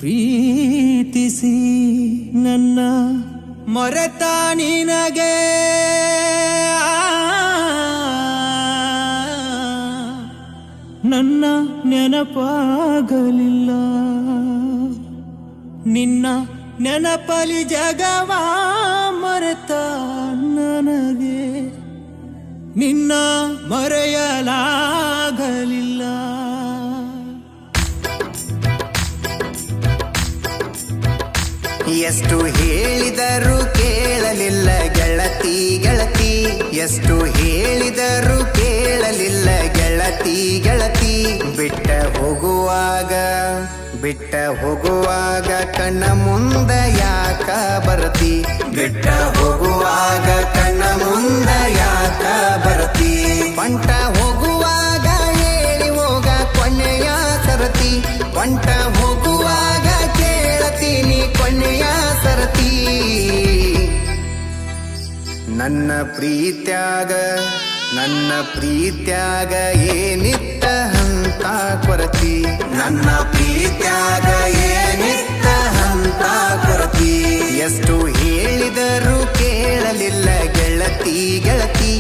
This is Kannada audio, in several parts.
ಪ್ರೀತಿಸಿ ನನ್ನ ಮರೆತ ನಿನಗೆ ನನ್ನ ನೆನಪಾಗಲಿಲ್ಲ. ನಿನ್ನ ನೆನಪಲಿ ಜಗವ ಮರೆತ ನನಗೆ ನಿನ್ನ ಮರೆಯಲಾಗಲಿಲ್ಲ. ಎಷ್ಟು ಹೇಳಿದರೂ ಕೇಳಲಿಲ್ಲ ಗೆಳತಿ ಗೆಳತಿ, ಎಷ್ಟು ಹೇಳಿದರೂ ಕೇಳಲಿಲ್ಲ ಗೆಳತಿ ಗೆಳತಿ. ಬಿಟ್ಟ ಹೋಗುವಾಗ ಕಣ್ಣ ಮುಂದ ಯಾಕ ಬರತಿ, ಬಿಟ್ಟ ಹೋಗುವಾಗ ಕಣ್ಣ ಮುಂದ ಯಾಕ ಬರತಿ. ಬಂಟ ಹೋಗುವಾಗ ಹೇಳಿ ಹೋಗ ಕೊನೆಯ ಸರತಿ, ಬಂಟ ಹೋಗುವಾಗ ಕೇಳತೀನಿ ಕೊನೆಯ ಸರತಿ. ನನ್ನ ಪ್ರೀತ್ಯಾಗ ಏನಿತ್ತ ಹಂತ ಕೊರತಿ, ನನ್ನ ಪ್ರೀತ್ಯಾಗ ಏನಿತ್ತ ಹಂತ ಕೊರತಿ. ಎಷ್ಟು ಹೇಳಿದರೂ ಕೇಳಲಿಲ್ಲ ಗೆಳತಿ ಗೆಳತಿ,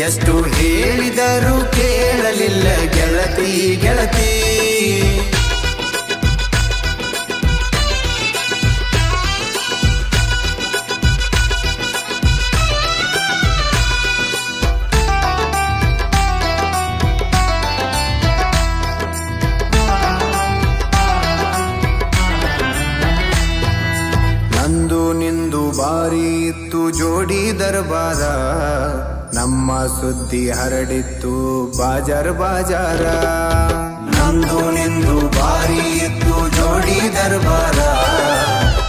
ಎಷ್ಟು ಹೇಳಿದರೂ ಕೇಳಲಿಲ್ಲ ಗೆಳತಿ ಗೆಳತಿ. ನಂದು ನಿಂದು ಬಾರಿ ಇತ್ತು ಜೋಡಿ ದರ್ಬಾರ, ನಮ್ಮ ಸುದ್ದಿ ಹರಡಿತ್ತು ಬಾಜಾರ್ ಬಾಜಾರ. ನಂದು ನಿಂದು ಬಾರಿ ಇತ್ತು ಜೋಡಿ ದರ್ಬಾರ,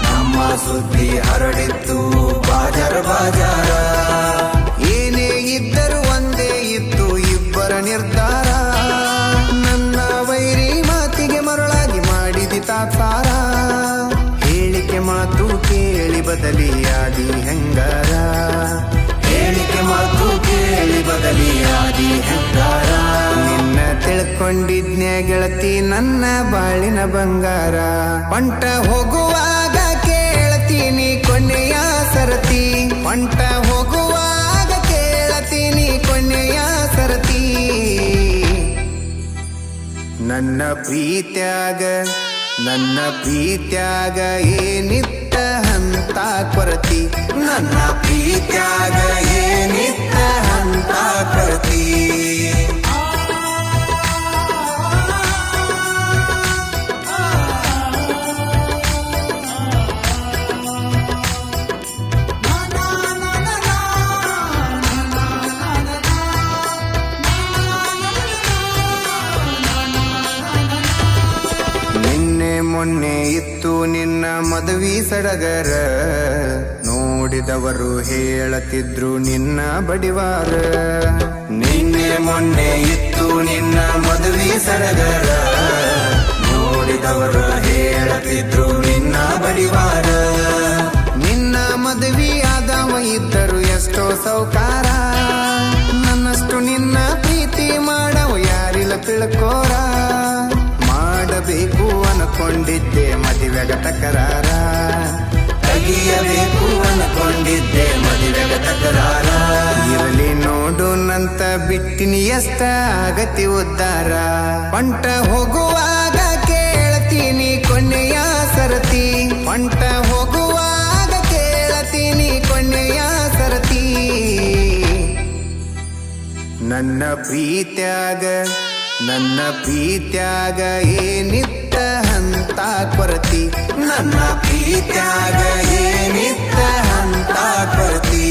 ನಮ್ಮ ಸುದ್ದಿ ಹರಡಿತ್ತು ಬಾಜಾರ್ ಬಾಜಾರ. ಏನೇ ಇದ್ದರೂ ಒಂದೇ ಇತ್ತು ಇಬ್ಬರ ನಿರ್ಧಾರ, ನನ್ನ ವೈರಿ ಮಾತಿಗೆ ಮರಳಾಗಿ ಮಾಡಿದಿ ತಾತ್ಸಾರ. ಹೇಳಿಕೆ ಮಾತು ಕೇಳಿ ಬದಲಿಯಾದಿ ಹೆಂಗಾರ, ಹೇಳಿಕೆ ಮಾತು ಕೇಳಿ ಬದಲಿಯಾದಿ ಹೆಂಗಾರ. ನಿನ್ನ ತಿಳ್ಕೊಂಡಿದ್ನ್ಯ ಗೆಳತಿ ನನ್ನ ಬಾಳಿನ ಬಂಗಾರ, ಹೊಂಟ ಹೋಗುವಾಗ ಕೇಳ್ತೀನಿ ಕೊನೆಯ ಸರತಿ, ಹೊಂಟ ಹೋಗುವಾಗ ಕೇಳ್ತೀನಿ ಕೊನೆಯ ಸರತಿ. ನನ್ನ ಪ್ರೀತ್ಯಾಗ ಏನಿತ್ತ ಹಂತ ಕೊರತಿ, ನನ್ನ ಪ್ರೀತ್ಯಾಗ ಏನಿತ್ತ ಹಂತ ಕೊರತಿ. ಮೊನ್ನೆ ಇತ್ತು ನಿನ್ನ ಮದುವೆ ಸಡಗರ, ನೋಡಿದವರು ಹೇಳತಿದ್ರು ನಿನ್ನ ಬಡಿವಾರ. ನಿನ್ನೆ ಮೊನ್ನೆ ಇತ್ತು ನಿನ್ನ ಮದುವೆ ಸಡಗರ, ನೋಡಿದವರು ಹೇಳತಿದ್ರು ನಿನ್ನ ಬಡಿವಾರ. ನಿನ್ನ ಮದುವೆ ಆದವ ಇದ್ದರು ಎಷ್ಟೋ ಸೌಕಾರ, ನನ್ನಷ್ಟು ನಿನ್ನ ಪ್ರೀತಿ ಮಾಡವ ಯಾರಿಲ್ಲ ತಿಳ್ಕೋರ. ಮಾಡಬೇಕು ಅನ್ಕೊಂಡಿದ್ದೆ ಮದುವೆಗ ತಕರಾರ, ತೆಗಿಯಬೇಕು ಅನ್ಕೊಂಡಿದ್ದೆ ಮದುವೆಗ ತಕರಾರ. ಇರಲಿ ನೋಡು ನಂತ ಬಿಟ್ಟಿನಿ ಎಷ್ಟ ಆಗತಿ ಉದ್ದಾರ, ಹೊಂಟ ಹೋಗುವಾಗ ಕೇಳ್ತೀನಿ ಕೊನೆಯ ಸರತಿ, ಹೊಂಟ ಹೋಗುವಾಗ ಕೇಳ್ತೀನಿ ಕೊನೆಯ ಸರತಿ. ನನ್ನ ಪ್ರೀತ್ಯಾಗ ಏನಿತ್ತ ಹಂತ ಕೊರತಿ, ನನ್ನ ಪ್ರೀತ್ಯಾಗ ಏನಿತ್ತ ಹಂತ ಕೊರತಿ.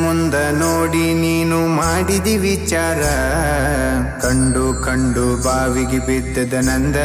ಮುಂದ ನೋಡಿ ನೀನು ಮಾಡಿದಿ ವಿಚಾರ, ಕಂಡು ಬಾವಿಗೆ ಬಿದ್ದದ ನಂದ